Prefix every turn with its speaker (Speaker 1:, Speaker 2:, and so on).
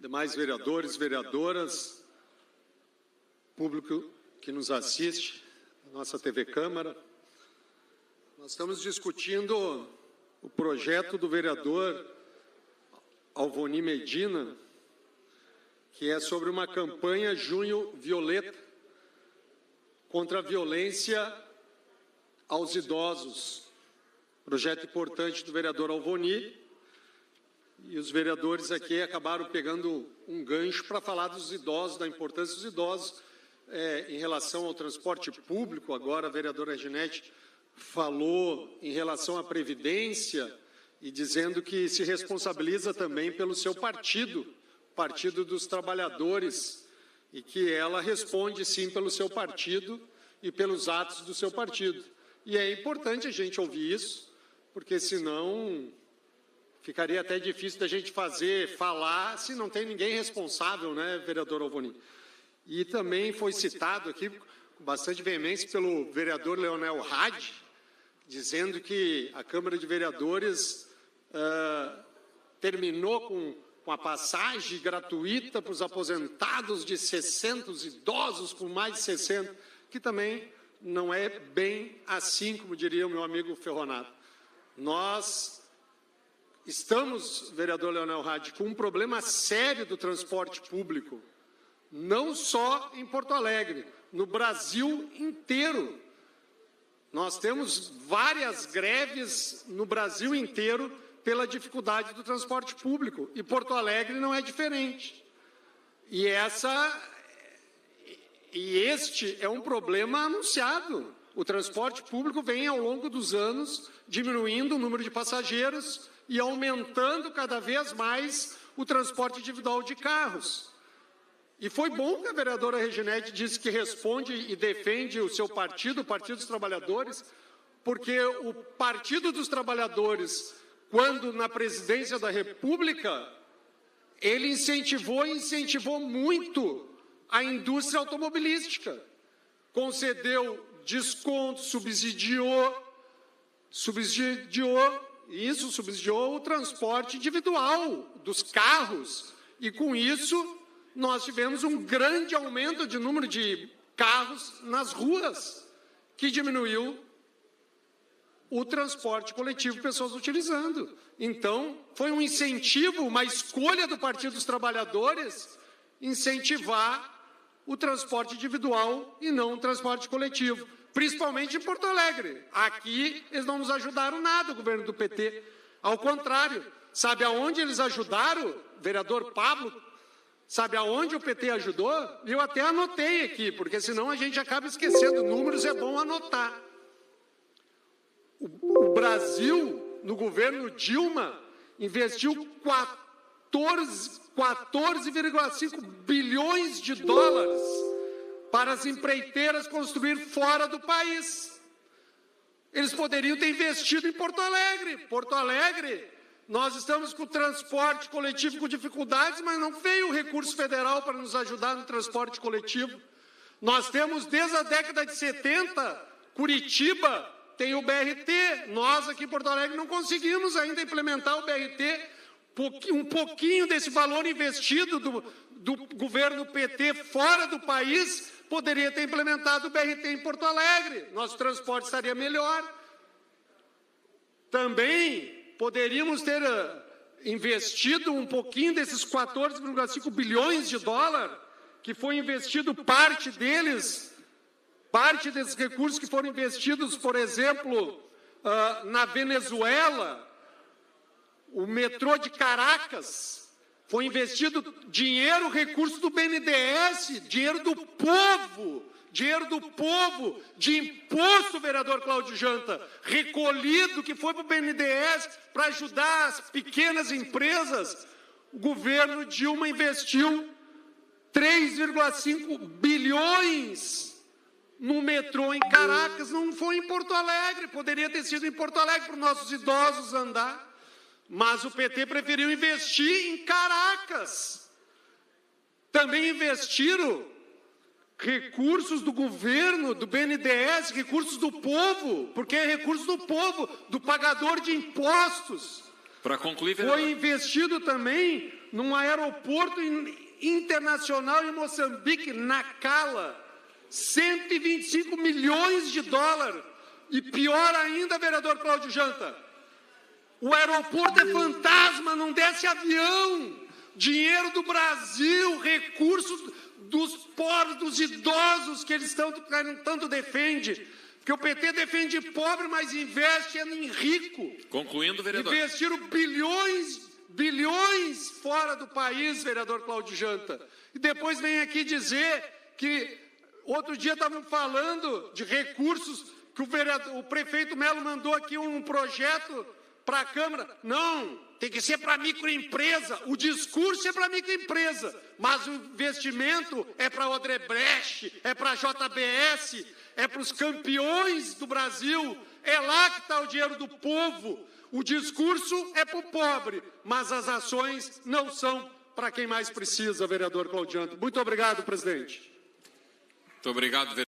Speaker 1: demais vereadores, vereadoras, público que nos assiste, nossa TV Câmara. Nós estamos discutindo o projeto do vereador Alvoni Medina, que é sobre uma campanha Junho Violeta contra a violência aos idosos. Projeto importante do vereador Alvoni. E os vereadores aqui acabaram pegando um gancho para falar dos idosos, da importância dos idosos em relação ao transporte público. Agora a vereadora Ginete falou em relação à Previdência e dizendo que se responsabiliza também pelo seu partido, Partido dos Trabalhadores, e que ela responde sim pelo seu partido e pelos atos do seu partido. E é importante a gente ouvir isso, porque senão ficaria até difícil da gente falar, se não tem ninguém responsável, né, vereador Alvoni? E também foi citado aqui, com bastante veemência, pelo vereador Leonel Hadi, dizendo que a Câmara de Vereadores terminou com a passagem gratuita para os aposentados de 60, os idosos com mais de 60, que também não é bem assim, como diria o meu amigo Ferronato. Nós estamos, vereador Leonel Hadi, com um problema sério do transporte público, não só em Porto Alegre, no Brasil inteiro. Nós temos várias greves no Brasil inteiro pela dificuldade do transporte público, e Porto Alegre não é diferente. E este é um problema anunciado. O transporte público vem, ao longo dos anos, diminuindo o número de passageiros e aumentando cada vez mais o transporte individual de carros. E foi bom que a vereadora Reginete disse que responde e defende o seu partido, o Partido dos Trabalhadores, porque o Partido dos Trabalhadores, quando na presidência da República, ele incentivou muito a indústria automobilística. Concedeu desconto, subsidiou o transporte individual dos carros. E, com isso, nós tivemos um grande aumento de número de carros nas ruas, que diminuiu o transporte coletivo, pessoas utilizando. Então, foi um incentivo, uma escolha do Partido dos Trabalhadores, incentivar o transporte individual e não o transporte coletivo, principalmente em Porto Alegre. Aqui, eles não nos ajudaram nada, o governo do PT. Ao contrário, sabe aonde eles ajudaram, vereador Pablo? Sabe aonde o PT ajudou? Eu até anotei aqui, porque senão a gente acaba esquecendo. Números é bom anotar. O Brasil, no governo Dilma, investiu 14,5 bilhões de dólares para as empreiteiras construir fora do país. Eles poderiam ter investido em Porto Alegre. Porto Alegre, nós estamos com o transporte coletivo com dificuldades, mas não veio o recurso federal para nos ajudar no transporte coletivo. Nós temos, desde a década de 70, Curitiba tem o BRT. Nós, aqui em Porto Alegre, não conseguimos ainda implementar o BRT. Um pouquinho desse valor investido do governo PT fora do país poderia ter implementado o BRT em Porto Alegre. Nosso transporte estaria melhor. Também poderíamos ter investido um pouquinho desses 14,5 bilhões de dólares, que foi investido parte desses recursos que foram investidos, por exemplo, na Venezuela. O metrô de Caracas, foi investido dinheiro, recurso do BNDES, dinheiro do povo, de imposto, vereador Cláudio Janta, recolhido, que foi para o BNDES para ajudar as pequenas empresas. O governo Dilma investiu 3,5 bilhões no metrô em Caracas, não foi em Porto Alegre, poderia ter sido em Porto Alegre para os nossos idosos andar. Mas o PT preferiu investir em Caracas. Também investiram recursos do governo, do BNDES, recursos do povo, porque é recurso do povo, do pagador de impostos.
Speaker 2: Para concluir, vereador.
Speaker 1: Foi investido também num aeroporto internacional em Moçambique, Nacala, 125 milhões de dólares. E pior ainda, vereador Cláudio Janta, o aeroporto é fantasma, não desce avião. Dinheiro do Brasil, recursos dos pobres, dos idosos que eles tanto defendem. Porque o PT defende pobre, mas investe em rico.
Speaker 2: Concluindo, vereador.
Speaker 1: Investiram bilhões fora do país, vereador Cláudio Janta. E depois vem aqui dizer que outro dia estavam falando de recursos que o prefeito Melo mandou aqui um projeto para a Câmara. Não, tem que ser para microempresa. O discurso é para microempresa, mas o investimento é para Odebrecht, é para JBS, é para os campeões do Brasil. É lá que está o dinheiro do povo. O discurso é para o pobre, mas as ações não são para quem mais precisa, vereador Cláudio Janta. Muito obrigado, presidente.
Speaker 2: Muito obrigado, vereador.